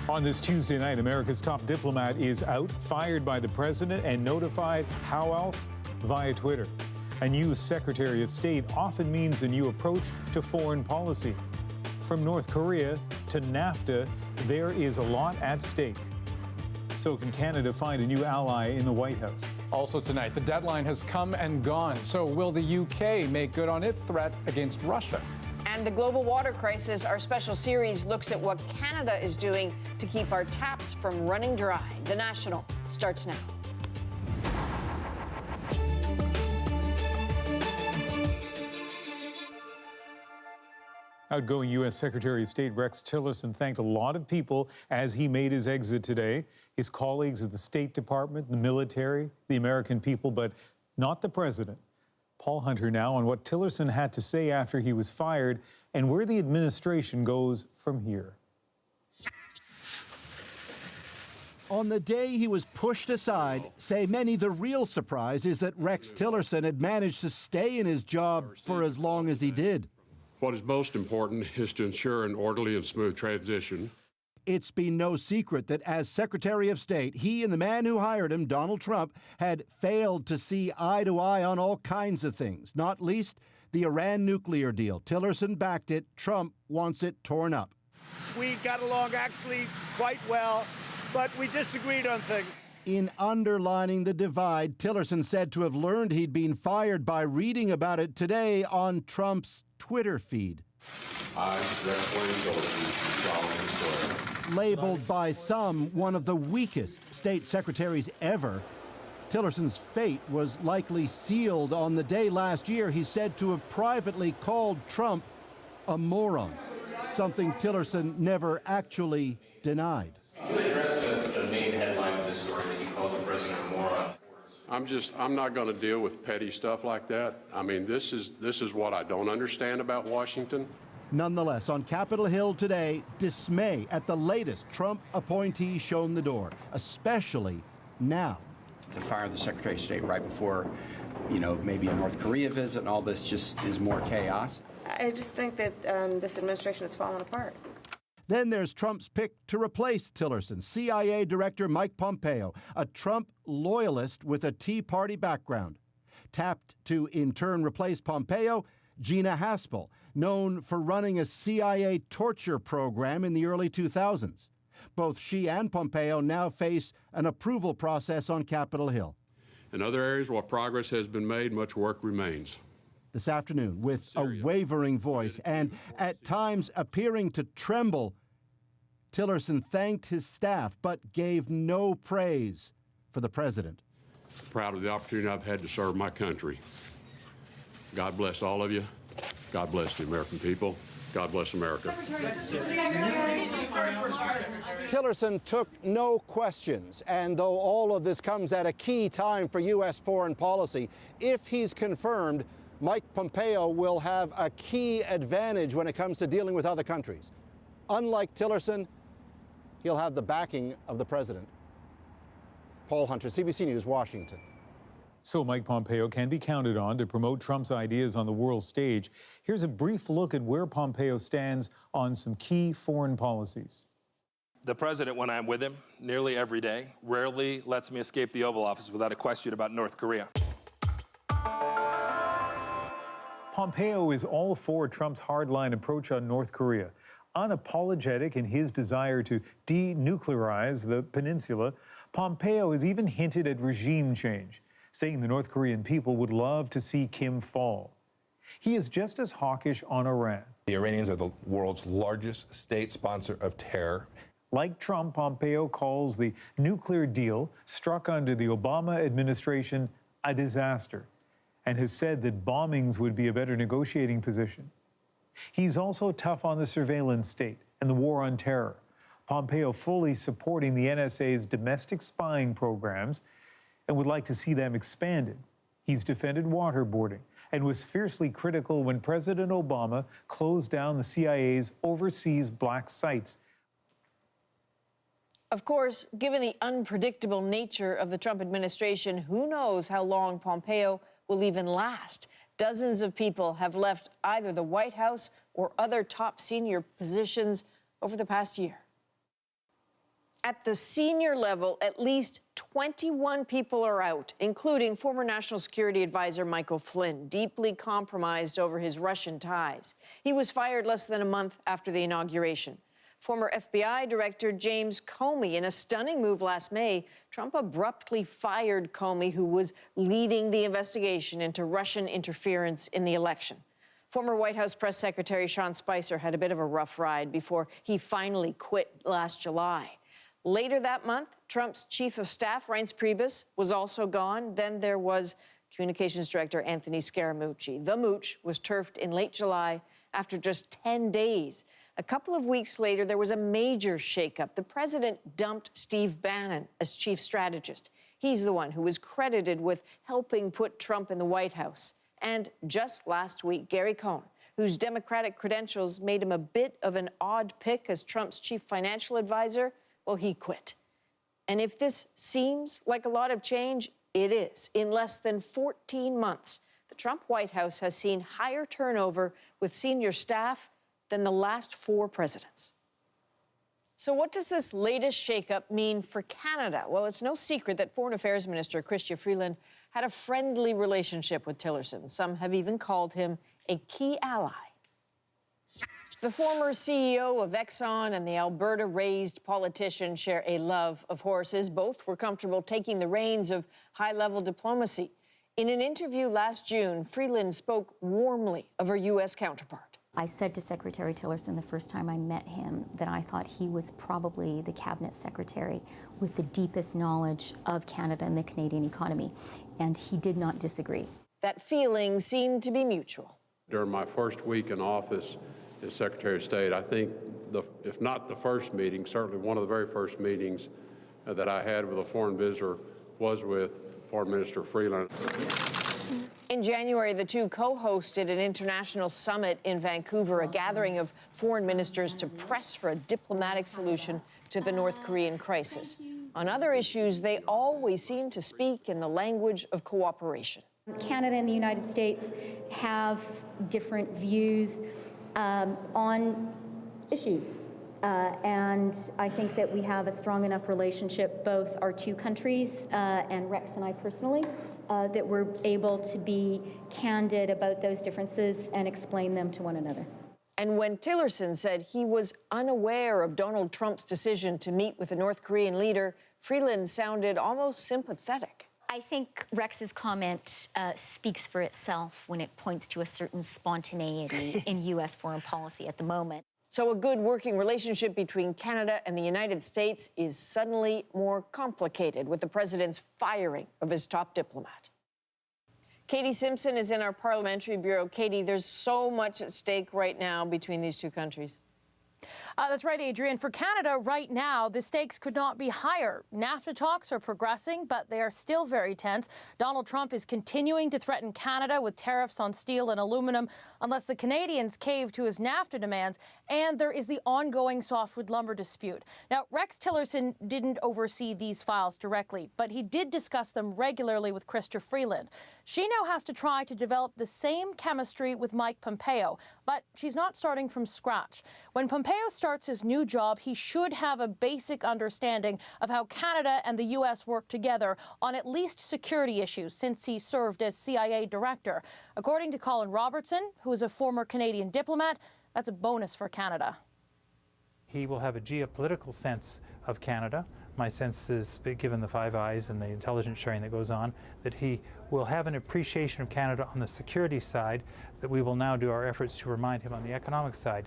On this Tuesday night, America's top diplomat is out, fired by the president, and notified how else? Via Twitter. A new Secretary of State often means a new approach to foreign policy. From North Korea to NAFTA, there is a lot at stake. So can Canada find a new ally in the White House? Also tonight, the deadline has come and gone. So will the UK make good on its threat against Russia? And the global water crisis, our special series looks at what Canada is doing to keep our taps from running dry. The National starts now. Outgoing U.S. Secretary of State Rex Tillerson thanked a lot of people as he made his exit today. His colleagues at the State Department, the military, the American people, but not the president. Paul Hunter now on what Tillerson had to say after he was fired and where the administration goes from here. On the day he was pushed aside, say many, the real surprise is that Rex Tillerson had managed to stay in his job for as long as he did. What is most important is to ensure an orderly and smooth transition. It's been no secret that as Secretary of State, he and the man who hired him, Donald Trump, had failed to see eye to eye on all kinds of things, not least the Iran nuclear deal. Tillerson backed it. Trump wants it torn up. We got along actually quite well, but we disagreed on things. In underlining the divide, Tillerson said to have learned he'd been fired by reading about it today on Trump's Twitter feed. Labeled by some one of the weakest state secretaries ever, Tillerson's fate was likely sealed on the day last year he's said to have privately called Trump a moron, something Tillerson never actually denied. Can you address the main headline of this story that you called the president a moron? I'm not going to deal with petty stuff like that. I mean, this is what I don't understand about Washington. Nonetheless, on Capitol Hill today, dismay at the latest Trump appointee shown the door, especially now. To fire the Secretary of State right before, maybe a North Korea visit and all this just is more chaos. I just think that this administration has fallen apart. Then there's Trump's pick to replace Tillerson, CIA Director Mike Pompeo, a Trump loyalist with a Tea Party background. Tapped to in turn replace Pompeo, Gina Haspel, known for running a CIA torture program in the early 2000s. Both she and Pompeo now face an approval process on Capitol Hill. In other areas, while progress has been made, much work remains. This afternoon, with a wavering voice and at times appearing to tremble, Tillerson thanked his staff but gave no praise for the president. Proud of the opportunity I've had to serve my country. God bless all of you. God bless the American people. God bless America. Tillerson took no questions, and though all of this comes at a key time for U.S. foreign policy, if he's confirmed, Mike Pompeo will have a key advantage when it comes to dealing with other countries. Unlike Tillerson, he'll have the backing of the president. Paul Hunter, CBC News, Washington. So Mike Pompeo can be counted on to promote Trump's ideas on the world stage. Here's a brief look at where Pompeo stands on some key foreign policies. The president, when I'm with him, nearly every day, rarely lets me escape the Oval Office without a question about North Korea. Pompeo is all for Trump's hardline approach on North Korea. Unapologetic in his desire to denuclearize the peninsula, Pompeo has even hinted at regime change, saying the North Korean people would love to see Kim fall. He is just as hawkish on Iran. The Iranians are the world's largest state sponsor of terror. Like Trump, Pompeo calls the nuclear deal struck under the Obama administration a disaster and has said that bombings would be a better negotiating position. He's also tough on the surveillance state and the war on terror. Pompeo fully supporting the NSA's domestic spying programs and would like to see them expanded. He's defended waterboarding and was fiercely critical when President Obama closed down the CIA's overseas black sites. Of course, given the unpredictable nature of the Trump administration, who knows how long Pompeo will even last. Dozens of people have left either the White House or other top senior positions over the past year. At the senior level, at least 21 people are out, including former National Security Advisor Michael Flynn, deeply compromised over his Russian ties. He was fired less than a month after the inauguration. Former FBI Director James Comey, in a stunning move last May, Trump abruptly fired Comey, who was leading the investigation into Russian interference in the election. Former White House Press Secretary Sean Spicer had a bit of a rough ride before he finally quit last July. Later that month, Trump's chief of staff, Reince Priebus, was also gone. Then there was Communications Director Anthony Scaramucci. The Mooch was turfed in late July after just 10 days. A couple of weeks later, there was a major shakeup. The president dumped Steve Bannon as chief strategist. He's the one who was credited with helping put Trump in the White House. And just last week, Gary Cohn, whose Democratic credentials made him a bit of an odd pick as Trump's chief financial advisor, well, he quit. And if this seems like a lot of change, it is. In less than 14 months, the Trump White House has seen higher turnover with senior staff than the last 4 presidents. So what does this latest shakeup mean for Canada? Well, it's no secret that Foreign Affairs Minister Chrystia Freeland had a friendly relationship with Tillerson. Some have even called him a key ally. The former CEO of Exxon and the Alberta-raised politician share a love of horses. Both were comfortable taking the reins of high-level diplomacy. In an interview last June, Freeland spoke warmly of her U.S. counterpart. I said to Secretary Tillerson the first time I met him that I thought he was probably the cabinet secretary with the deepest knowledge of Canada and the Canadian economy, and he did not disagree. That feeling seemed to be mutual. During my first week in office as Secretary of State, I think, if not the first meeting, certainly one of the very first meetings that I had with a foreign visitor was with Foreign Minister Freeland. In January, the two co-hosted an international summit in Vancouver, a gathering of foreign ministers to press for a diplomatic solution to the North Korean crisis. On other issues, they always seem to speak in the language of cooperation. Canada and the United States have different views on issues. And I think that we have a strong enough relationship, both our two countries and Rex and I personally, that we're able to be candid about those differences and explain them to one another. And when Tillerson said he was unaware of Donald Trump's decision to meet with the North Korean leader, Freeland sounded almost sympathetic. I think Rex's comment speaks for itself when it points to a certain spontaneity in U.S. foreign policy at the moment. So a good working relationship between Canada and the United States is suddenly more complicated with the president's firing of his top diplomat. Katie Simpson is in our parliamentary bureau. Katie, there's so much at stake right now between these two countries. That's right, Adrienne. For Canada right now, the stakes could not be higher. NAFTA talks are progressing, but they are still very tense. Donald Trump is continuing to threaten Canada with tariffs on steel and aluminum unless the Canadians cave to his NAFTA demands. And there is the ongoing softwood lumber dispute. Now, Rex Tillerson didn't oversee these files directly, but he did discuss them regularly with Chrystia Freeland. She now has to try to develop the same chemistry with Mike Pompeo, but she's not starting from scratch. When Pompeo starts his new job, he should have a basic understanding of how Canada and the U.S. work together on at least security issues since he served as CIA director. According to Colin Robertson, who is a former Canadian diplomat, that's a bonus for Canada. He will have a geopolitical sense of Canada. My sense is, given the Five Eyes and the intelligence sharing that goes on, that he will have an appreciation of Canada on the security side that we will now do our efforts to remind him on the economic side.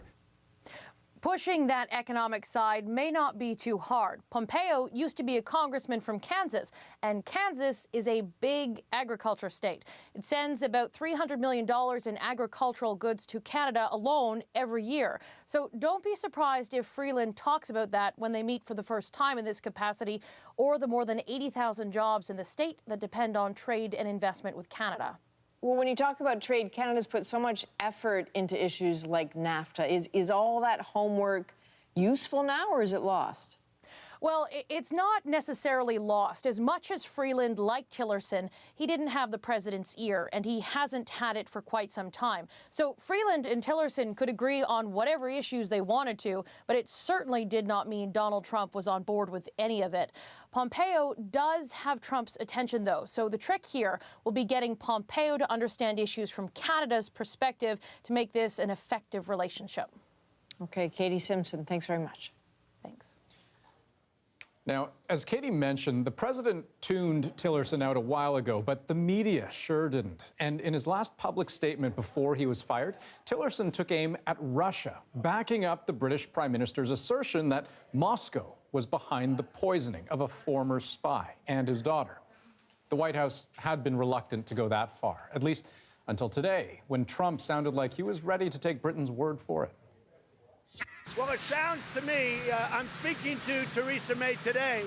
Pushing that economic side may not be too hard. Pompeo used to be a congressman from Kansas, and Kansas is a big agriculture state. It sends about $300 million in agricultural goods to Canada alone every year. So don't be surprised if Freeland talks about that when they meet for the first time in this capacity, or the more than 80,000 jobs in the state that depend on trade and investment with Canada. Well, when you talk about trade, Canada's put so much effort into issues like NAFTA. Is all that homework useful now, or is it lost? Well, it's not necessarily lost. As much as Freeland liked Tillerson, he didn't have the president's ear, and he hasn't had it for quite some time. So Freeland and Tillerson could agree on whatever issues they wanted to, but it certainly did not mean Donald Trump was on board with any of it. Pompeo does have Trump's attention, though, so the trick here will be getting Pompeo to understand issues from Canada's perspective to make this an effective relationship. Okay, Katie Simpson, thanks very much. Thanks. Now, as Katie mentioned, the president tuned Tillerson out a while ago, but the media sure didn't. And in his last public statement before he was fired, Tillerson took aim at Russia, backing up the British Prime Minister's assertion that Moscow was behind the poisoning of a former spy and his daughter. The White House had been reluctant to go that far, at least until today, when Trump sounded like he was ready to take Britain's word for it. Well, it sounds to me, I'm speaking to Theresa May today,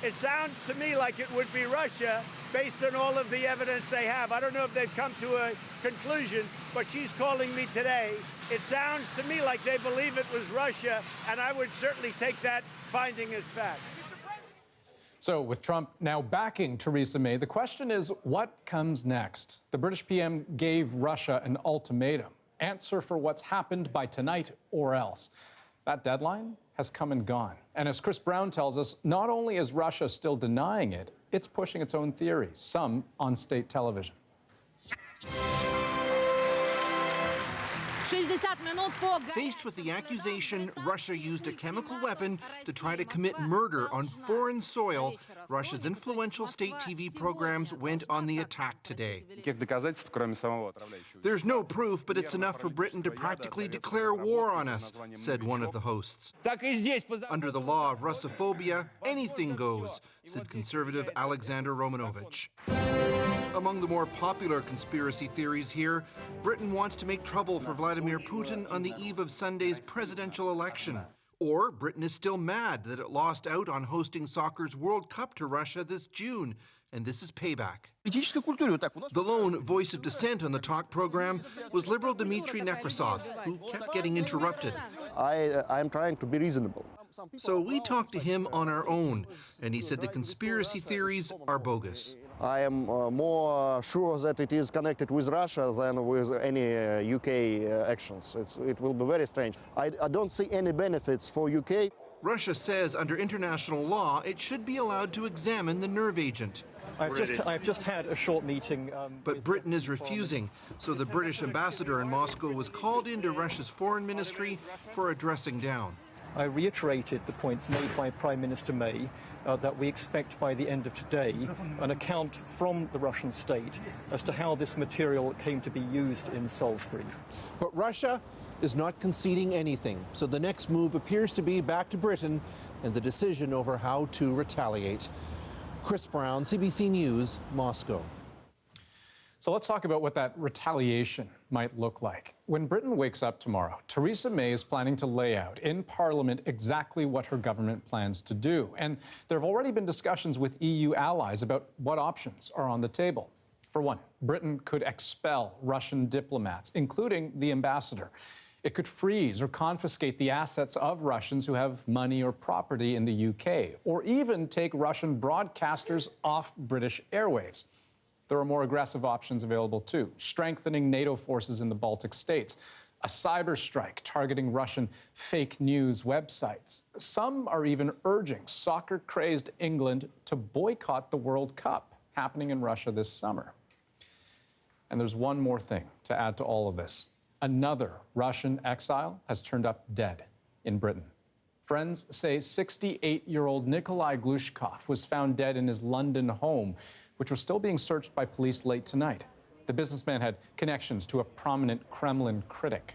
it sounds to me like it would be Russia based on all of the evidence they have. I don't know if they've come to a conclusion, but she's calling me today. It sounds to me like they believe it was Russia, and I would certainly take that finding as fact. So with Trump now backing Theresa May, the question is, what comes next? The British PM gave Russia an ultimatum. Answer for what's happened by tonight or else. That deadline has come and gone. And as Chris Brown tells us, not only is Russia still denying it, it's pushing its own theories, some on state television. Faced with the accusation Russia used a chemical weapon to try to commit murder on foreign soil, Russia's influential state TV programs went on the attack today. There's no proof, but it's enough for Britain to practically declare war on us, said one of the hosts. Under the law of Russophobia, anything goes, said conservative Alexander Romanovich. Among the more popular conspiracy theories here, Britain wants to make trouble for Vladimir Putin on the eve of Sunday's presidential election. Or Britain is still mad that it lost out on hosting soccer's World Cup to Russia this June, and this is payback. The lone voice of dissent on the talk program was Liberal Dmitry Nekrasov, who kept getting interrupted. I'm trying to be reasonable. So we talked to him on our own, and he said the conspiracy theories are bogus. I am more sure that it is connected with Russia than with any UK actions. It will be very strange. I don't see any benefits for UK. Russia says under international law it should be allowed to examine the nerve agent. I've just had a short meeting. But Britain is refusing, so the British ambassador in Moscow was called into Russia's foreign ministry for a dressing down. I reiterated the points made by Prime Minister May that we expect by the end of today an account from the Russian state as to how this material came to be used in Salisbury. But Russia is not conceding anything, so the next move appears to be back to Britain and the decision over how to retaliate. Chris Brown, CBC News, Moscow. So let's talk about what that retaliation might look like. When Britain wakes up tomorrow, Theresa May is planning to lay out in Parliament exactly what her government plans to do. And there have already been discussions with EU allies about what options are on the table. For one, Britain could expel Russian diplomats, including the ambassador. It could freeze or confiscate the assets of Russians who have money or property in the UK, or even take Russian broadcasters off British airwaves. There are more aggressive options available, too. Strengthening NATO forces in the Baltic states, a cyber strike targeting Russian fake news websites. Some are even urging soccer-crazed England to boycott the World Cup happening in Russia this summer. And there's one more thing to add to all of this. Another Russian exile has turned up dead in Britain. Friends say 68-year-old Nikolai Glushkov was found dead in his London home, which was still being searched by police late tonight. The businessman had connections to a prominent Kremlin critic.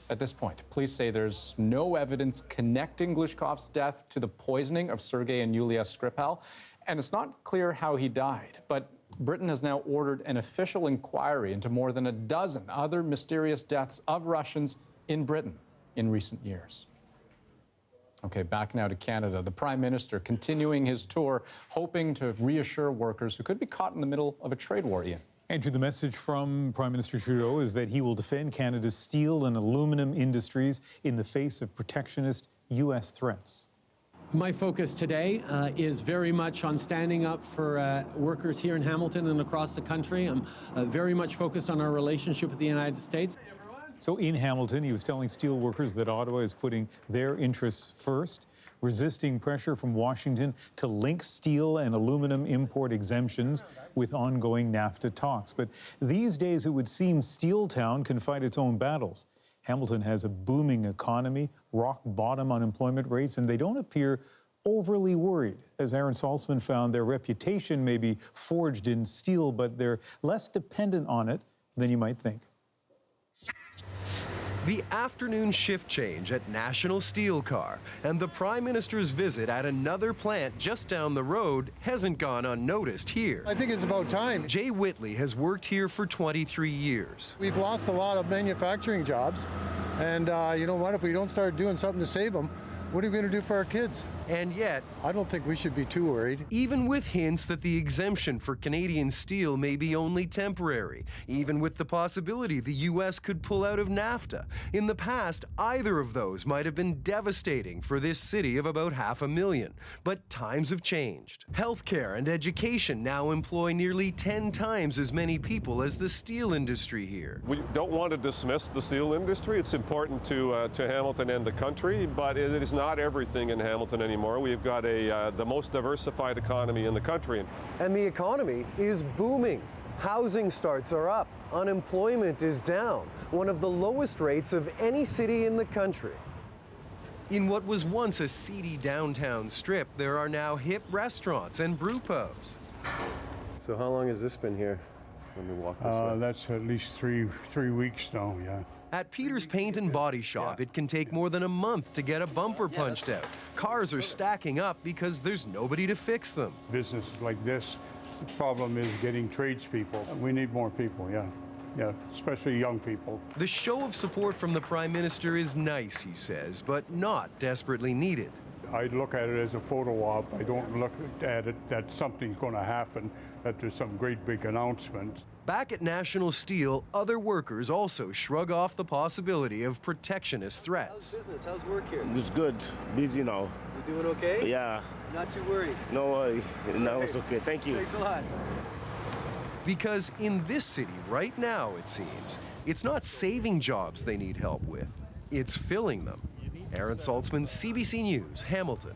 At this point, police say there's no evidence connecting Glushkov's death to the poisoning of Sergei and Yulia Skripal, and it's not clear how he died. But Britain has now ordered an official inquiry into more than a dozen other mysterious deaths of Russians in Britain in recent years. Okay, back now to Canada. The Prime Minister continuing his tour, hoping to reassure workers who could be caught in the middle of a trade war, Ian. Andrew, the message from Prime Minister Trudeau is that he will defend Canada's steel and aluminum industries in the face of protectionist U.S. threats. My focus today is very much on standing up for workers here in Hamilton and across the country. I'm very much focused on our relationship with the United States. So in Hamilton, he was telling steel workers that Ottawa is putting their interests first, resisting pressure from Washington to link steel and aluminum import exemptions with ongoing NAFTA talks. But these days, it would seem Steeltown can fight its own battles. Hamilton has a booming economy, rock-bottom unemployment rates, and they don't appear overly worried. As Aaron Saltzman found, their reputation may be forged in steel, but they're less dependent on it than you might think. The afternoon shift change at National Steel Car and the Prime Minister's visit at another plant just down the road hasn't gone unnoticed here. I think it's about time. Jay Whitley has worked here for 23 years. We've lost a lot of manufacturing jobs, and you know what, if we don't start doing something to save them, what are we going to do for our kids? And yet, I don't think we should be too worried. Even with hints that the exemption for Canadian steel may be only temporary, even with the possibility the U.S. could pull out of NAFTA, in the past, either of those might have been devastating for this city of about 500,000. But times have changed. Healthcare and education now employ nearly 10 times as many people as the steel industry here. We don't want to dismiss the steel industry. It's important to Hamilton and the country, but it is not everything in Hamilton anymore. We've got the most diversified economy in the country. And the economy is booming. Housing starts are up. Unemployment is down. One of the lowest rates of any city in the country. In what was once a seedy downtown strip, there are now hip restaurants and brew pubs. So how long has this been here? Let me walk this way. That's at least three weeks now, yeah. At Peter's Paint and Body Shop, it can take more than a month to get a bumper punched out. Cars are stacking up because there's nobody to fix them. Businesses like this, the problem is getting tradespeople. We need more people, yeah, especially young people. The show of support from the Prime Minister is nice, he says, but not desperately needed. I look at it as a photo op. I don't look at it that something's going to happen, that there's some great big announcement. Back at National Steel, other workers also shrug off the possibility of protectionist threats. How's business? How's work here? It's good. Busy now. You doing okay? Yeah. Not too worried? No worry. No, it's okay. Thank you. Thanks a lot. Because in this city right now, it seems, it's not saving jobs they need help with, it's filling them. Aaron Saltzman, CBC News, Hamilton.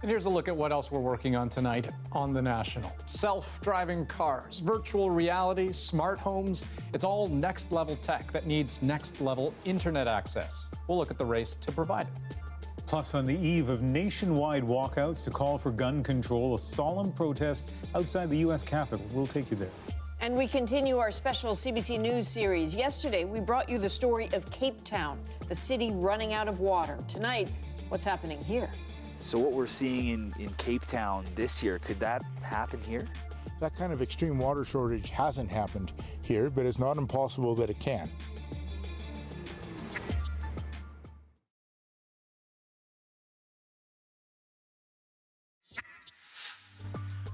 And here's a look at what else we're working on tonight on The National. Self-driving cars, virtual reality, smart homes. It's all next-level tech that needs next-level internet access. We'll look at the race to provide it. Plus, on the eve of nationwide walkouts to call for gun control, a solemn protest outside the U.S. Capitol. We'll take you there. And we continue our special CBC News series. Yesterday, we brought you the story of Cape Town, the city running out of water. Tonight, what's happening here? So what we're seeing in Cape Town this year, could that happen here? That kind of extreme water shortage hasn't happened here, but it's not impossible that it can.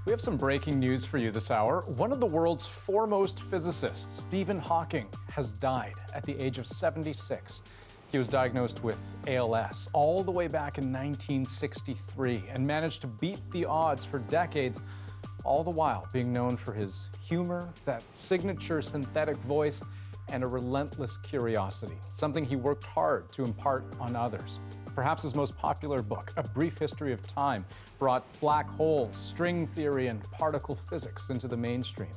We have some breaking news for you this hour. One of the world's foremost physicists, Stephen Hawking, has died at the age of 76. He was diagnosed with ALS all the way back in 1963 and managed to beat the odds for decades, all the while being known for his humor, that signature synthetic voice, and a relentless curiosity, something he worked hard to impart on others. Perhaps his most popular book, A Brief History of Time, brought black hole, string theory, and particle physics into the mainstream.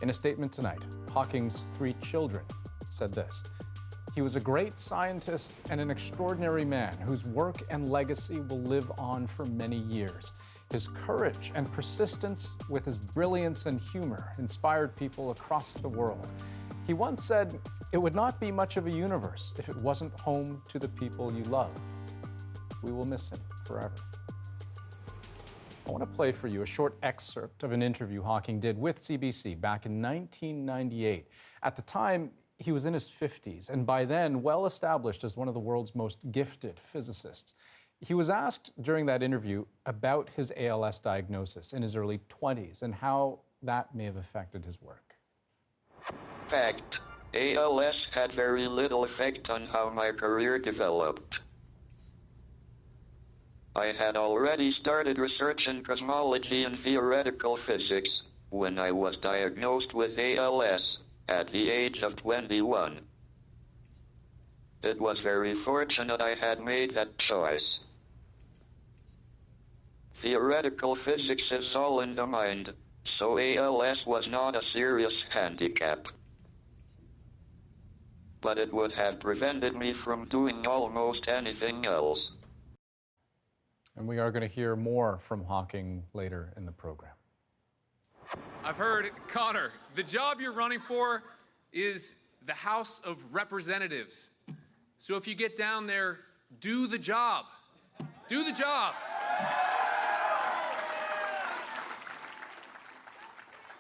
In a statement tonight, Hawking's 3 children said this: "He was a great scientist and an extraordinary man whose work and legacy will live on for many years. His courage and persistence with his brilliance and humor inspired people across the world. He once said, 'It would not be much of a universe if it wasn't home to the people you love.' We will miss him forever." I want to play for you a short excerpt of an interview Hawking did with CBC back in 1998. At the time, he was in his 50s, and by then, well established as one of the world's most gifted physicists. He was asked during that interview about his ALS diagnosis in his early 20s and how that may have affected his work. Fact: ALS had very little effect on how my career developed. I had already started research in cosmology and theoretical physics when I was diagnosed with ALS at the age of 21. It was very fortunate I had made that choice. Theoretical physics is all in the mind, so ALS was not a serious handicap. But it would have prevented me from doing almost anything else. And we are going to hear more from Hawking later in the program. I've heard, Connor, the job you're running for is the House of Representatives. So if you get down there, do the job. Do the job.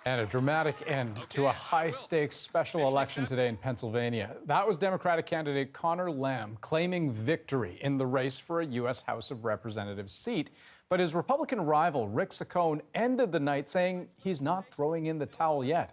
And a dramatic end to a high-stakes special election today in Pennsylvania. That was Democratic candidate Connor Lamb claiming victory in the race for a U.S. House of Representatives seat. But his Republican rival, Rick Saccone, ended the night saying he's not throwing in the towel yet.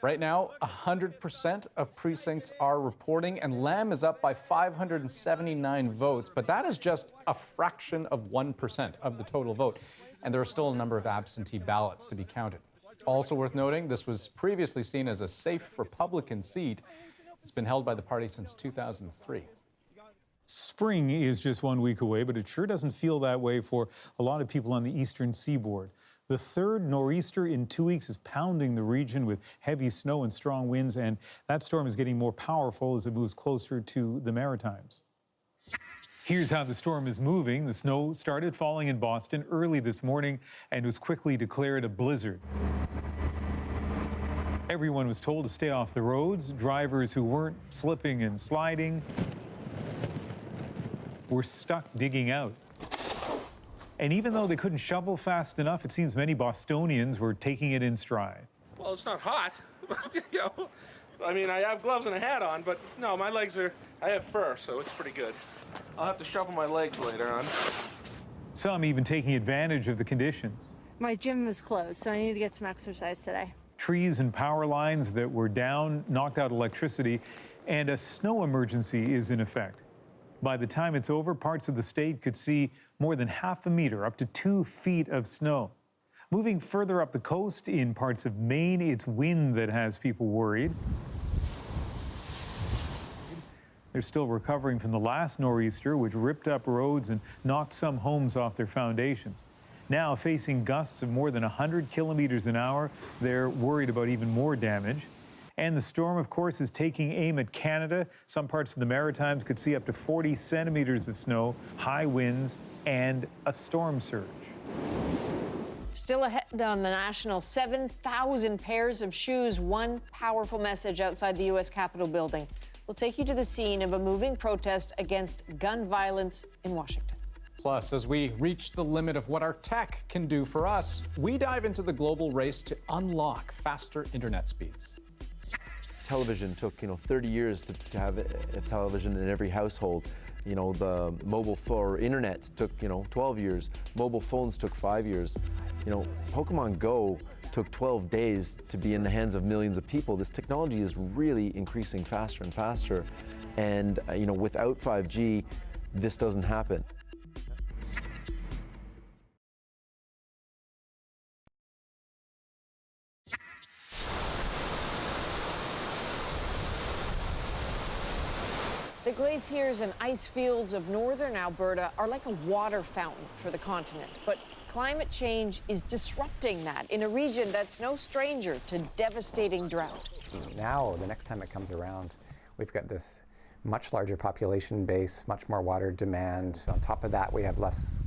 Right now, 100% of precincts are reporting, and Lamb is up by 579 votes. But that is just a fraction of 1% of the total vote. And there are still a number of absentee ballots to be counted. Also worth noting, this was previously seen as a safe Republican seat. It's been held by the party since 2003. Spring is just 1 week away, but it sure doesn't feel that way for a lot of people on the eastern seaboard. The third nor'easter in 2 weeks is pounding the region with heavy snow and strong winds, and that storm is getting more powerful as it moves closer to the Maritimes. Here's how the storm is moving. The snow started falling in Boston early this morning and was quickly declared a blizzard. Everyone was told to stay off the roads. Drivers who weren't slipping and sliding were stuck digging out. And even though they couldn't shovel fast enough, it seems many Bostonians were taking it in stride. Well, it's not hot. You know, I mean, I have gloves and a hat on, but no, my legs are, I have fur, so it's pretty good. I'll have to shovel my legs later on. Some even taking advantage of the conditions. My gym is closed, so I need to get some exercise today. Trees and power lines that were down knocked out electricity, and a snow emergency is in effect. By the time it's over, parts of the state could see more than half a meter, up to 2 feet of snow. Moving further up the coast in parts of Maine, it's wind that has people worried. They're still recovering from the last nor'easter, which ripped up roads and knocked some homes off their foundations. Now, facing gusts of more than 100 kilometers an hour, they're worried about even more damage. And the storm, of course, is taking aim at Canada. Some parts of the Maritimes could see up to 40 centimeters of snow, high winds, and a storm surge. Still ahead on the national, 7,000 pairs of shoes, one powerful message outside the U.S. Capitol building. We'll take you to the scene of a moving protest against gun violence in Washington. Plus, as we reach the limit of what our tech can do for us, we dive into the global race to unlock faster internet speeds. Television took, 30 years to have a television in every household. The mobile for internet took, 12 years. Mobile phones took 5 years. Pokemon Go took 12 days to be in the hands of millions of people. This technology is really increasing faster and faster. And, without 5G, this doesn't happen. The glaciers and ice fields of northern Alberta are like a water fountain for the continent, but climate change is disrupting that in a region that's no stranger to devastating drought. Now, the next time it comes around, we've got this much larger population base, much more water demand. On top of that, we have less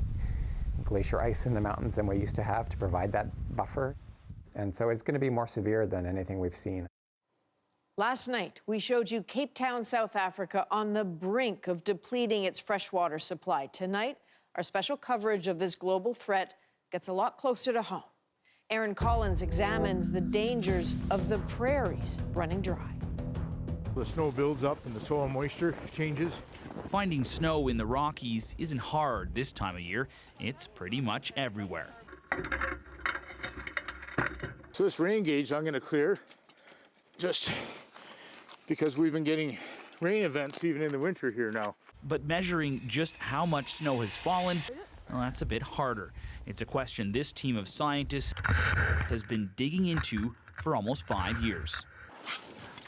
glacier ice in the mountains than we used to have to provide that buffer. And so it's going to be more severe than anything we've seen. Last night, we showed you Cape Town, South Africa, on the brink of depleting its freshwater supply. Tonight, our special coverage of this global threat gets a lot closer to home. Aaron Collins examines the dangers of the prairies running dry. The snow builds up and the soil moisture changes. Finding snow in the Rockies isn't hard this time of year. It's pretty much everywhere. So this rain gauge I'm going to clear just because we've been getting rain events even in the winter here now. But measuring just how much snow has fallen Well, that's a bit harder. It's a question this team of scientists has been digging into for almost 5 years.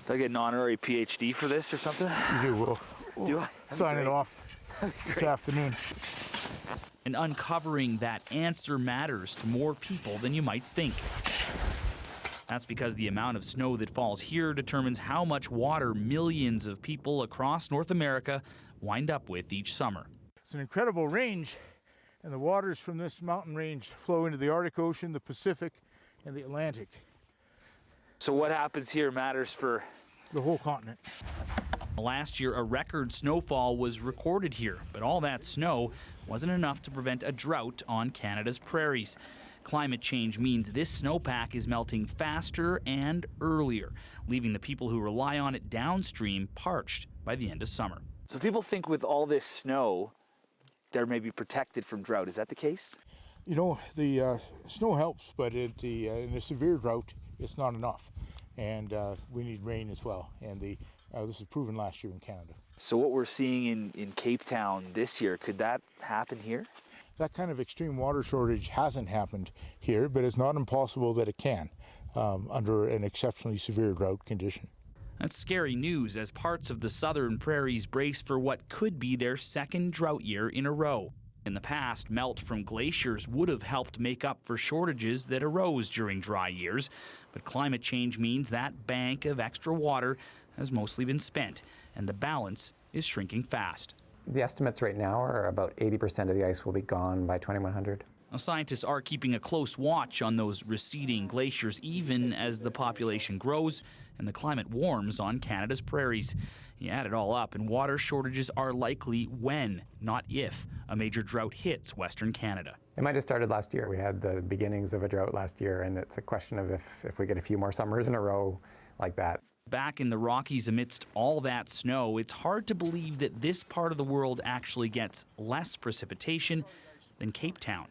Do I get an honorary PhD for this or something? You will. Do I? Sign it off this afternoon. And uncovering that answer matters to more people than you might think. That's because the amount of snow that falls here determines how much water millions of people across North America wind up with each summer. It's an incredible range, and the waters from this mountain range flow into the Arctic Ocean, the Pacific, and the Atlantic. So what happens here matters for the whole continent. Last year, a record snowfall was recorded here, but all that snow wasn't enough to prevent a drought on Canada's prairies. Climate change means this snowpack is melting faster and earlier, leaving the people who rely on it downstream parched by the end of summer. So people think with all this snow, they're maybe protected from drought. Is that the case? You know, the snow helps, but in a severe drought, it's not enough. And we need rain as well. And this was proven last year in Canada. So what we're seeing in Cape Town this year, could that happen here? That kind of extreme water shortage hasn't happened here, but it's not impossible that it can under an exceptionally severe drought condition. That's scary news as parts of the southern prairies brace for what could be their second drought year in a row. In the past, melt from glaciers would have helped make up for shortages that arose during dry years, but climate change means that bank of extra water has mostly been spent, and the balance is shrinking fast. The estimates right now are about 80% of the ice will be gone by 2100. Now, scientists are keeping a close watch on those receding glaciers even as the population grows and the climate warms on Canada's prairies. You add it all up, and water shortages are likely when, not if, a major drought hits Western Canada. It might have started last year. We had the beginnings of a drought last year, and it's a question of if we get a few more summers in a row like that. Back in the Rockies amidst all that snow, it's hard to believe that this part of the world actually gets less precipitation than Cape Town.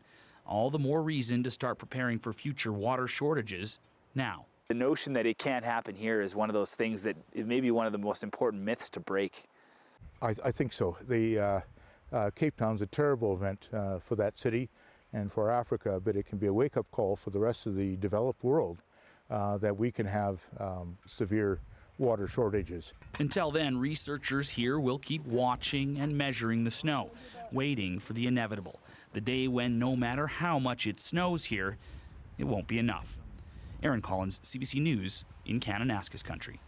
All the more reason to start preparing for future water shortages now. The notion that it can't happen here is one of those things that it may be one of the most important myths to break. I think so. The Cape Town's a terrible event for that city and for Africa, but it can be a wake-up call for the rest of the developed world that we can have severe water shortages. Until then, researchers here will keep watching and measuring the snow, waiting for the inevitable, the day when no matter how much it snows here, it won't be enough. Aaron Collins, CBC News in Kananaskis country.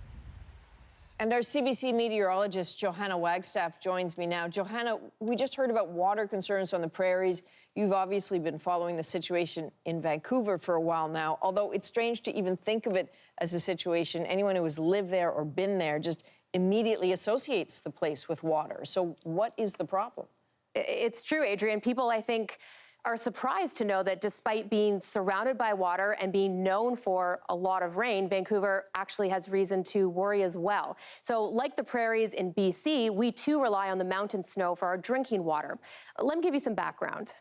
And our CBC meteorologist, Johanna Wagstaff, joins me now. Johanna, we just heard about water concerns on the prairies. You've obviously been following the situation in Vancouver for a while now, although it's strange to even think of it as a situation. Anyone who has lived there or been there just immediately associates the place with water. So what is the problem? It's true, Adrian. People, I think, are surprised to know that despite being surrounded by water and being known for a lot of rain, Vancouver actually has reason to worry as well. So like the prairies in BC, we too rely on the mountain snow for our drinking water. Let me give you some background.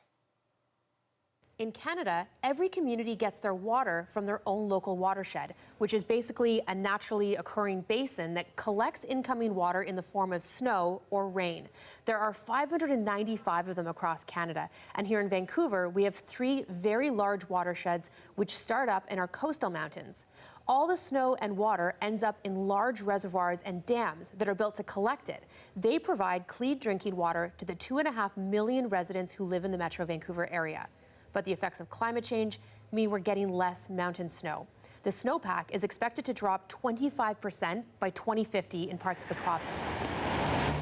In Canada, every community gets their water from their own local watershed, which is basically a naturally occurring basin that collects incoming water in the form of snow or rain. There are 595 of them across Canada, and here in Vancouver, we have 3 very large watersheds which start up in our coastal mountains. All the snow and water ends up in large reservoirs and dams that are built to collect it. They provide clean drinking water to the 2.5 million residents who live in the Metro Vancouver area. But the effects of climate change mean we're getting less mountain snow. The snowpack is expected to drop 25% by 2050 in parts of the province.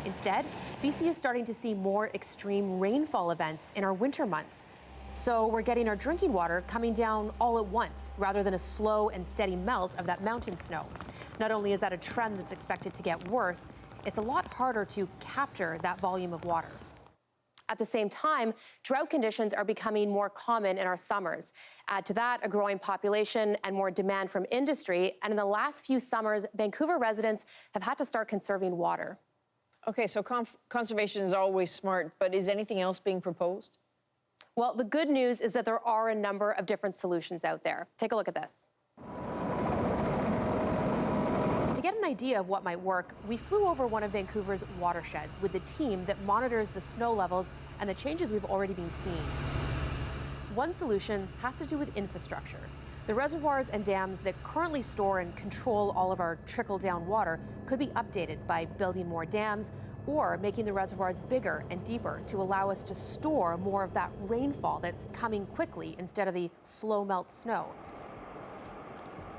Instead, BC is starting to see more extreme rainfall events in our winter months. So we're getting our drinking water coming down all at once, rather than a slow and steady melt of that mountain snow. Not only is that a trend that's expected to get worse, it's a lot harder to capture that volume of water. At the same time, drought conditions are becoming more common in our summers. Add to that a growing population and more demand from industry. And in the last few summers, Vancouver residents have had to start conserving water. Okay, so conservation is always smart, but is anything else being proposed? Well, the good news is that there are a number of different solutions out there. Take a look at this. To get an idea of what might work, we flew over one of Vancouver's watersheds with the team that monitors the snow levels and the changes we've already been seeing. One solution has to do with infrastructure. The reservoirs and dams that currently store and control all of our trickle-down water could be updated by building more dams or making the reservoirs bigger and deeper to allow us to store more of that rainfall that's coming quickly instead of the slow melt snow.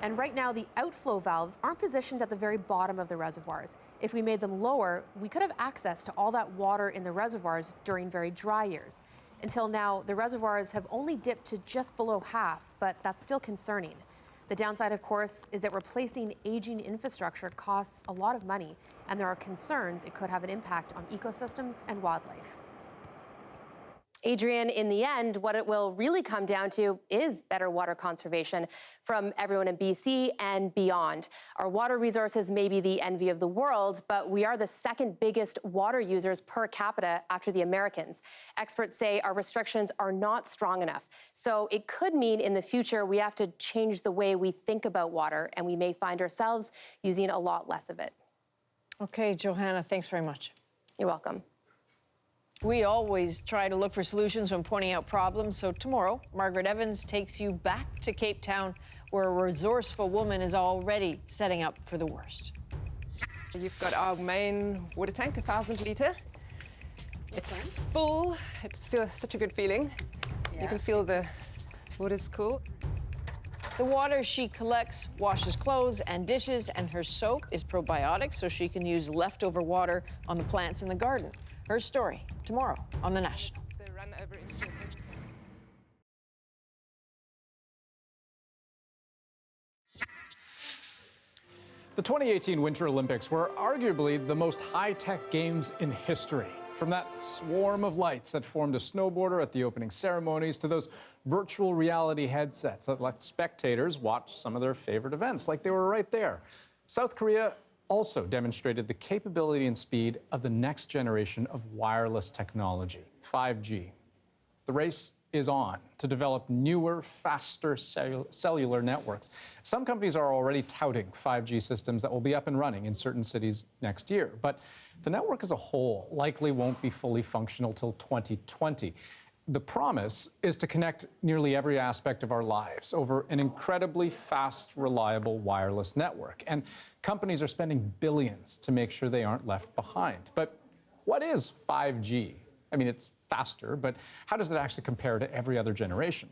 And right now, the outflow valves aren't positioned at the very bottom of the reservoirs. If we made them lower, we could have access to all that water in the reservoirs during very dry years. Until now, the reservoirs have only dipped to just below half, but that's still concerning. The downside, of course, is that replacing aging infrastructure costs a lot of money, and there are concerns it could have an impact on ecosystems and wildlife. Adrian, in the end, what it will really come down to is better water conservation from everyone in BC and beyond. Our water resources may be the envy of the world, but we are the second biggest water users per capita after the Americans. Experts say our restrictions are not strong enough. So it could mean in the future we have to change the way we think about water, and we may find ourselves using a lot less of it. Okay, Johanna, thanks very much. You're welcome. We always try to look for solutions when pointing out problems. So tomorrow, Margaret Evans takes you back to Cape Town, where a resourceful woman is already setting up for the worst. You've got our main water tank, 1,000 litre. It's full. It feels such a good feeling. You can feel the water's cool. The water she collects washes clothes and dishes, and her soap is probiotic, so she can use leftover water on the plants in the garden. Her story tomorrow on The National. The 2018 Winter Olympics were arguably the most high-tech games in history. From that swarm of lights that formed a snowboarder at the opening ceremonies to those virtual reality headsets that let spectators watch some of their favorite events like they were right there. South Korea also demonstrated the capability and speed of the next generation of wireless technology, 5G. The race is on to develop newer, faster cellular networks. Some companies are already touting 5G systems that will be up and running in certain cities next year. But the network as a whole likely won't be fully functional till 2020. The promise is to connect nearly every aspect of our lives over an incredibly fast, reliable wireless network. And companies are spending billions to make sure they aren't left behind. But what is 5G? I mean, it's faster, but how does it actually compare to every other generation?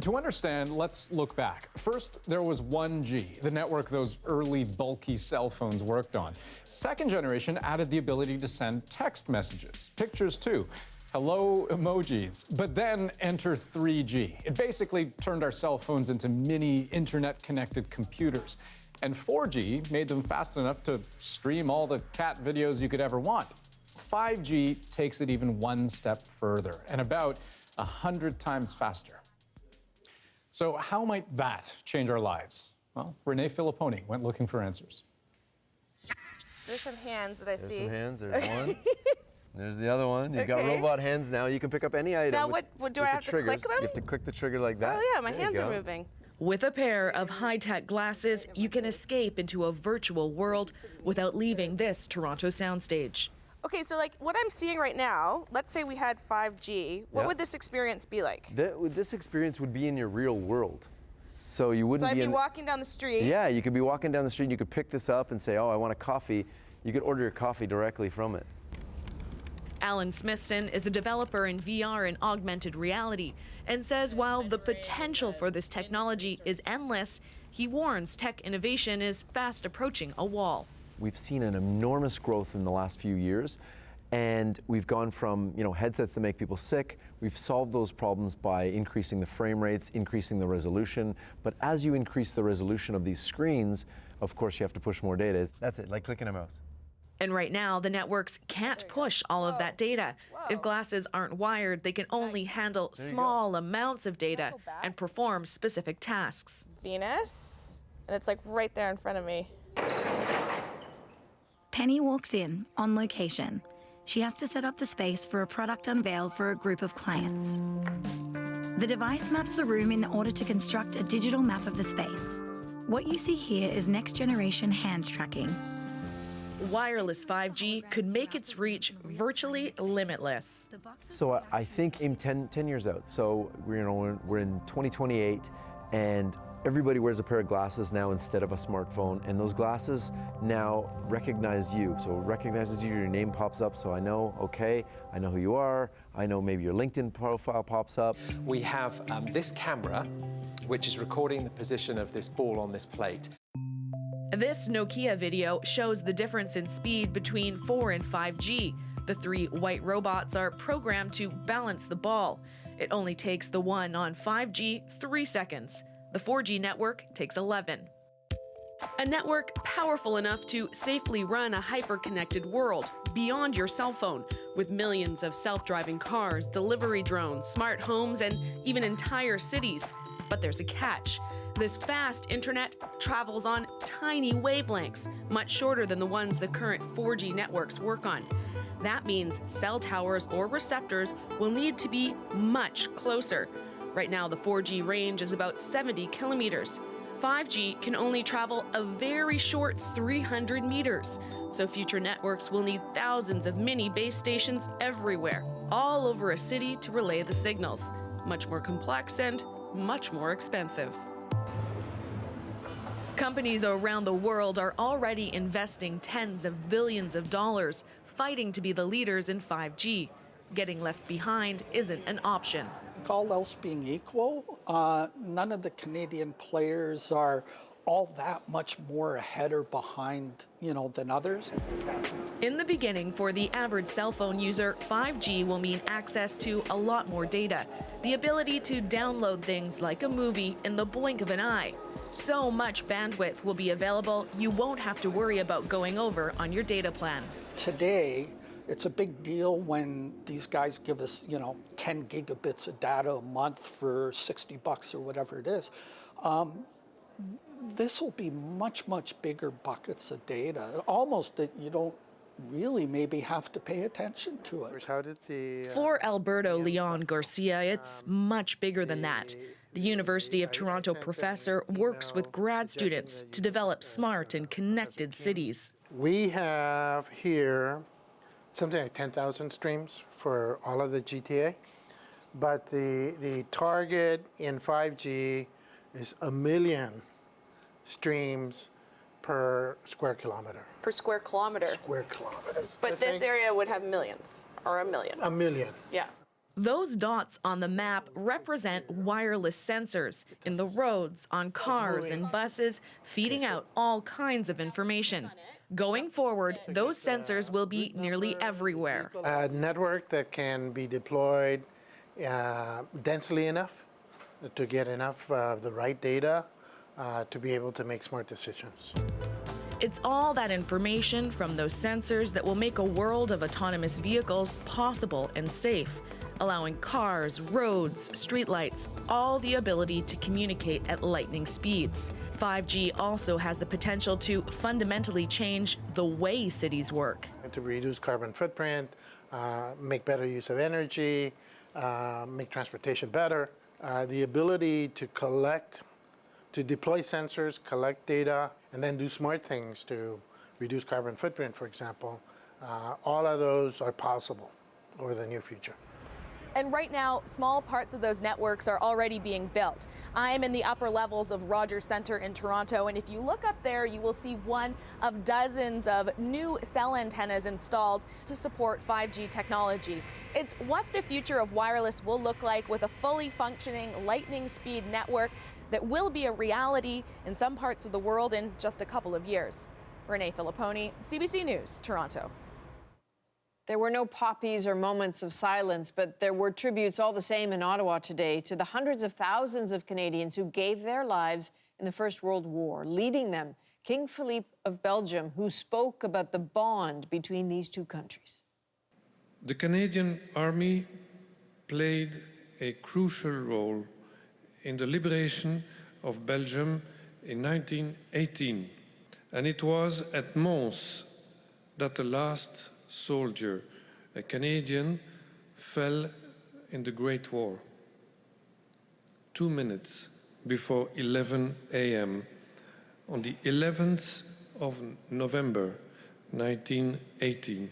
To understand, let's look back. First, there was 1G, the network those early bulky cell phones worked on. Second generation added the ability to send text messages, pictures too, hello emojis. But then enter 3G. It basically turned our cell phones into mini internet-connected computers. And 4G made them fast enough to stream all the cat videos you could ever want. 5G takes it even one step further and about 100 times faster. So how might that change our lives? Well, Renee Filipponi went looking for answers. There's some hands that I see. There's some hands, there's one. There's the other one. You've got robot hands now. You can pick up any item. Now, do I have to click them? You have to click the trigger like that. Oh yeah, my hands are moving. With a pair of high-tech glasses, you can escape into a virtual world without leaving this Toronto soundstage. Okay, so like what I'm seeing right now, let's say we had 5G, what would this experience be like? This experience would be in your real world. So you wouldn't be walking down the street. Yeah, you could be walking down the street and you could pick this up and say, oh, I want a coffee. You could order your coffee directly from it. Alan Smithson is a developer in VR and augmented reality and says while the potential for this technology is endless, he warns tech innovation is fast approaching a wall. We've seen an enormous growth in the last few years, and we've gone from headsets that make people sick. We've solved those problems by increasing the frame rates, increasing the resolution. But as you increase the resolution of these screens, of course you have to push more data. That's it, like clicking a mouse. And right now, the networks can't push all of that data. If glasses aren't wired, they can only handle small amounts of data and perform specific tasks. Venus, and it's like right there in front of me. Penny walks in on location. She has to set up the space for a product unveil for a group of clients. The device maps the room in order to construct a digital map of the space. What you see here is next-generation hand tracking. wireless 5G could make its reach virtually limitless. So I think in 10 years out, so we're in 2028, and everybody wears a pair of glasses now instead of a smartphone, and those glasses now recognize you. So it recognizes you, your name pops up, so I know, okay, I know who you are, I know maybe your LinkedIn profile pops up. We have this camera, which is recording the position of this ball on this plate. This Nokia video shows the difference in speed between 4 and 5G. The 3 white robots are programmed to balance the ball. It only takes the one on 5G 3 seconds. The 4G network takes 11. A network powerful enough to safely run a hyper-connected world beyond your cell phone, with millions of self-driving cars, delivery drones, smart homes, and even entire cities. But there's a catch. This fast internet travels on tiny wavelengths, much shorter than the ones the current 4G networks work on. That means cell towers or receptors will need to be much closer. Right now, the 4G range is about 70 kilometers. 5G can only travel a very short 300 meters. So future networks will need thousands of mini base stations everywhere, all over a city to relay the signals. Much more complex and much more expensive. Companies around the world are already investing tens of billions of dollars, fighting to be the leaders in 5G. Getting left behind isn't an option. All else being equal, none of the Canadian players are all that much more ahead or behind, than others. In the beginning, for the average cell phone user, 5G will mean access to a lot more data. The ability to download things like a movie in the blink of an eye. So much bandwidth will be available, you won't have to worry about going over on your data plan. Today, it's a big deal when these guys give us, 10 gigabits of data a month for $60 or whatever it is. This will be much, much bigger buckets of data, almost that you don't really maybe have to pay attention to it. How did the, For Alberto Leon Garcia, it's much bigger than that. The University of Toronto professor works with grad students to develop smart and connected cities. We have here something like 10,000 streams for all of the GTA, but the target in 5G is 1 million streams per square kilometer. Per square kilometer. Square kilometers. But this area would have millions, or 1 million. 1 million. Yeah. Those dots on the map represent wireless sensors in the roads, on cars and buses, feeding out all kinds of information. Going forward, those sensors will be nearly everywhere. A network that can be deployed densely enough to get enough of the right data to be able to make smart decisions. It's all that information from those sensors that will make a world of autonomous vehicles possible and safe, allowing cars, roads, streetlights, all the ability to communicate at lightning speeds. 5G also has the potential to fundamentally change the way cities work. To reduce carbon footprint, make better use of energy, make transportation better. The ability to collect, to deploy sensors, collect data, and then do smart things to reduce carbon footprint, for example. All of those are possible over the near future. And right now, small parts of those networks are already being built. I am in the upper levels of Rogers Centre in Toronto, and if you look up there, you will see one of dozens of new cell antennas installed to support 5G technology. It's what the future of wireless will look like with a fully functioning lightning speed network that will be a reality in some parts of the world in just a couple of years. Renee Filipponi, CBC News, Toronto. There were no poppies or moments of silence, but there were tributes all the same in Ottawa today to the hundreds of thousands of Canadians who gave their lives in the First World War. Leading them, King Philippe of Belgium, who spoke about the bond between these two countries. The Canadian Army played a crucial role in the liberation of Belgium in 1918, and it was at Mons that the last soldier, a Canadian, fell in the Great War. 2 minutes before 11 a.m. on the 11th of November 1918.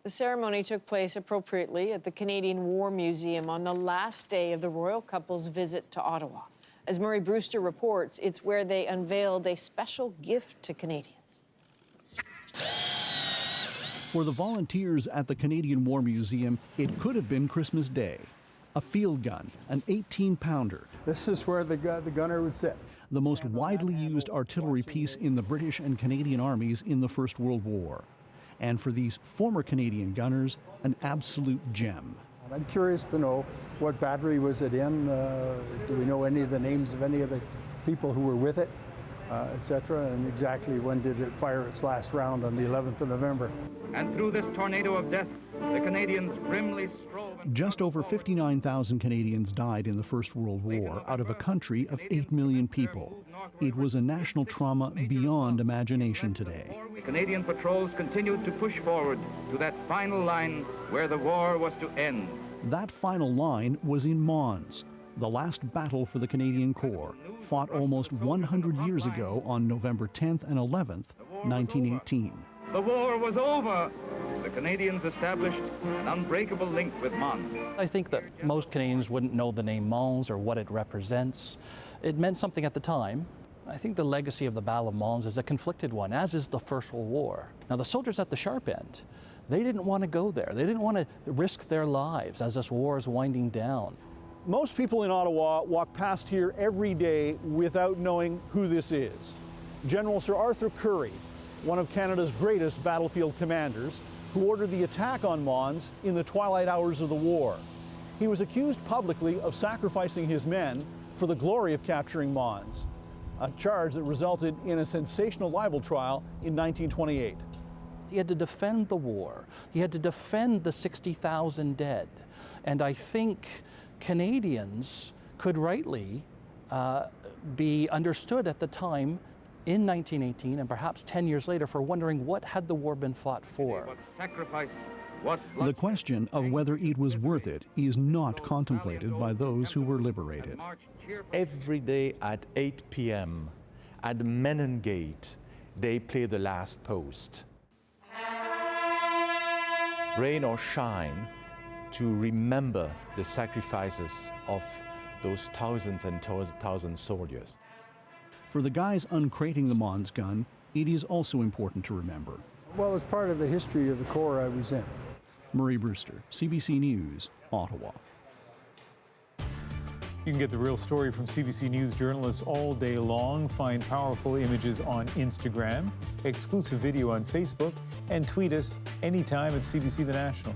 The ceremony took place appropriately at the Canadian War Museum on the last day of the royal couple's visit to Ottawa. As Murray Brewster reports, it's where they unveiled a special gift to Canadians. For the volunteers at the Canadian War Museum, it could have been Christmas Day. A field gun, an 18-pounder. This is where the gunner would sit. The most widely used artillery piece in the British and Canadian armies in the First World War. And for these former Canadian gunners, an absolute gem. I'm curious to know what battery was it in? Do we know any of the names of any of the people who were with it, etc., and exactly when did it fire its last round on the 11th of November? And through this tornado of death, the Canadians grimly strove. Just over 59,000 Canadians died in the First World War out of a country of 8 million people. It was a national trauma beyond imagination today. Canadian patrols continued to push forward to that final line where the war was to end. That final line was in Mons, the last battle for the Canadian Corps, fought almost 100 years ago on November 10th and 11th, 1918. The war was over. The Canadians established an unbreakable link with Mons. I think that most Canadians wouldn't know the name Mons or what it represents. It meant something at the time. I think the legacy of the Battle of Mons is a conflicted one, as is the First World War. Now, the soldiers at the sharp end, they didn't want to go there. They didn't want to risk their lives as this war is winding down. Most people in Ottawa walk past here every day without knowing who this is. General Sir Arthur Currie, one of Canada's greatest battlefield commanders, who ordered the attack on Mons in the twilight hours of the war. He was accused publicly of sacrificing his men for the glory of capturing Mons, a charge that resulted in a sensational libel trial in 1928. He had to defend the war. He had to defend the 60,000 dead. And I think Canadians could rightly be understood at the time in 1918 and perhaps 10 years later for wondering what had the war been fought for. The question of whether it was worth it is not contemplated by those who were liberated. Every day at 8 p.m. at Menon Gate, they play the last post. Rain or shine, to remember the sacrifices of those thousands and thousands soldiers. For the guys uncrating the Mons gun, it is also important to remember. Well, it's part of the history of the Corps I was in. Murray Brewster, CBC News, Ottawa. You can get the real story from CBC News journalists all day long. Find powerful images on Instagram, exclusive video on Facebook, and tweet us anytime at CBC The National.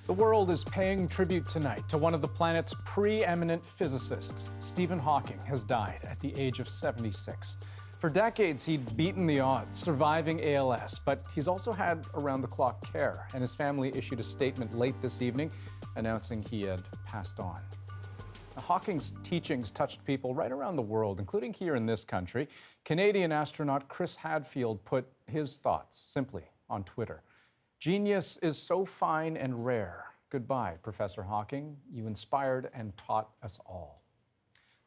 The world is paying tribute tonight to one of the planet's preeminent physicists. Stephen Hawking has died at the age of 76. For decades, he'd beaten the odds, surviving ALS, but he's also had around-the-clock care, and his family issued a statement late this evening announcing he had passed on. Now, Hawking's teachings touched people right around the world, including here in this country. Canadian astronaut Chris Hadfield put his thoughts simply on Twitter. Genius is so fine and rare. Goodbye, Professor Hawking. You inspired and taught us all.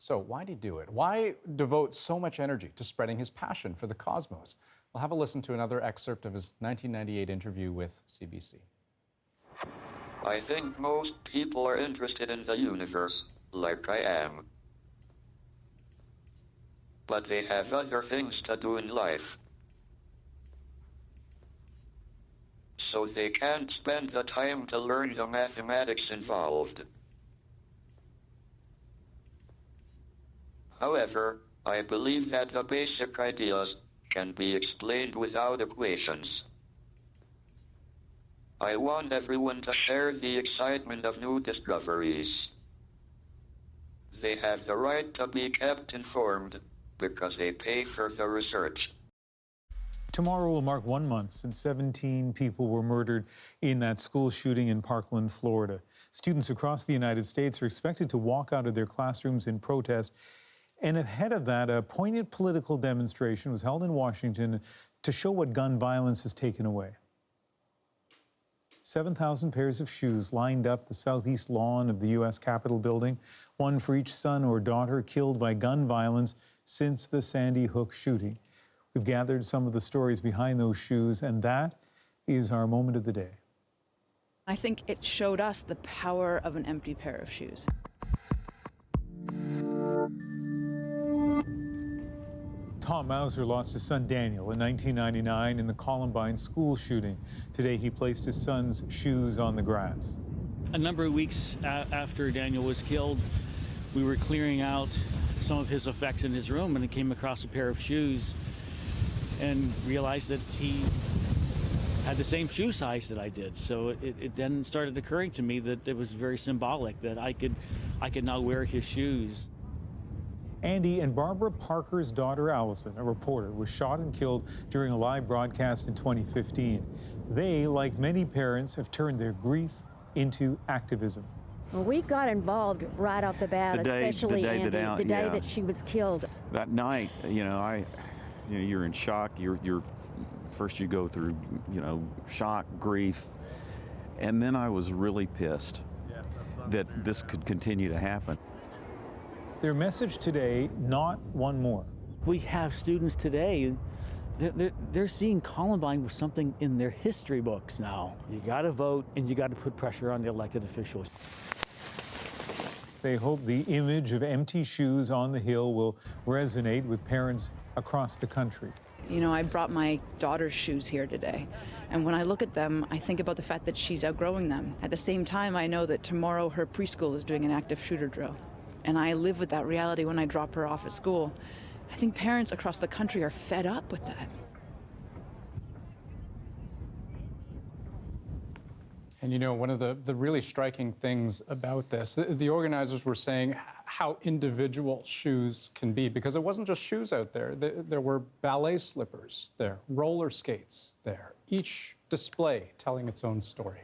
So why did he do it? Why devote so much energy to spreading his passion for the cosmos? We'll have a listen to another excerpt of his 1998 interview with CBC. I think most people are interested in the universe, like I am. But they have other things to do in life. So they can't spend the time to learn the mathematics involved. However, I believe that the basic ideas can be explained without equations. I want everyone to share the excitement of new discoveries. They have the right to be kept informed because they pay for the research. Tomorrow will mark 1 month since 17 people were murdered in that school shooting in Parkland, Florida. Students across the United States are expected to walk out of their classrooms in protest. And ahead of that, a poignant political demonstration was held in Washington to show what gun violence has taken away. 7,000 pairs of shoes lined up the southeast lawn of the U.S. Capitol building, one for each son or daughter killed by gun violence since the Sandy Hook shooting. We've gathered some of the stories behind those shoes, and that is our moment of the day. I think it showed us the power of an empty pair of shoes. Tom Mauser lost his son Daniel in 1999 in the Columbine school shooting. Today he placed his son's shoes on the grass. A number of weeks after Daniel was killed, we were clearing out some of his effects in his room, and I came across a pair of shoes and realized that he had the same shoe size that I did. So it then started occurring to me that it was very symbolic that I could now wear his shoes. Andy and Barbara Parker's daughter, Allison, a reporter, was shot and killed during a live broadcast in 2015. They, like many parents, have turned their grief into activism. Well, we got involved right off the bat, especially Andy, the day that she was killed. That night, you're in shock. You're first you go through, shock, grief, and then I was really pissed that this could continue to happen. Their message today, not one more. We have students today, they're seeing Columbine with something in their history books now. You got to vote, and you got to put pressure on the elected officials. They hope the image of empty shoes on the Hill will resonate with parents across the country. I brought my daughter's shoes here today, and when I look at them, I think about the fact that she's outgrowing them. At the same time, I know that tomorrow her preschool is doing an active shooter drill, and I live with that reality when I drop her off at school. I think parents across the country are fed up with that. And one of the really striking things about this, the organizers were saying how individual shoes can be, because it wasn't just shoes out there. There were ballet slippers there, roller skates there, each display telling its own story.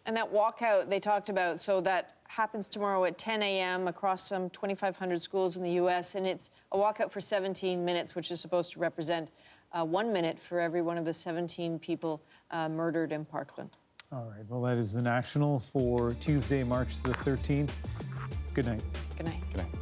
And that walkout they talked about, so that happens tomorrow at 10 a.m. across some 2,500 schools in the U.S., and it's a walkout for 17 minutes, which is supposed to represent 1 minute for every one of the 17 people murdered in Parkland. All right, well, that is the National for Tuesday, March the 13th. Good night. Good night. Good night.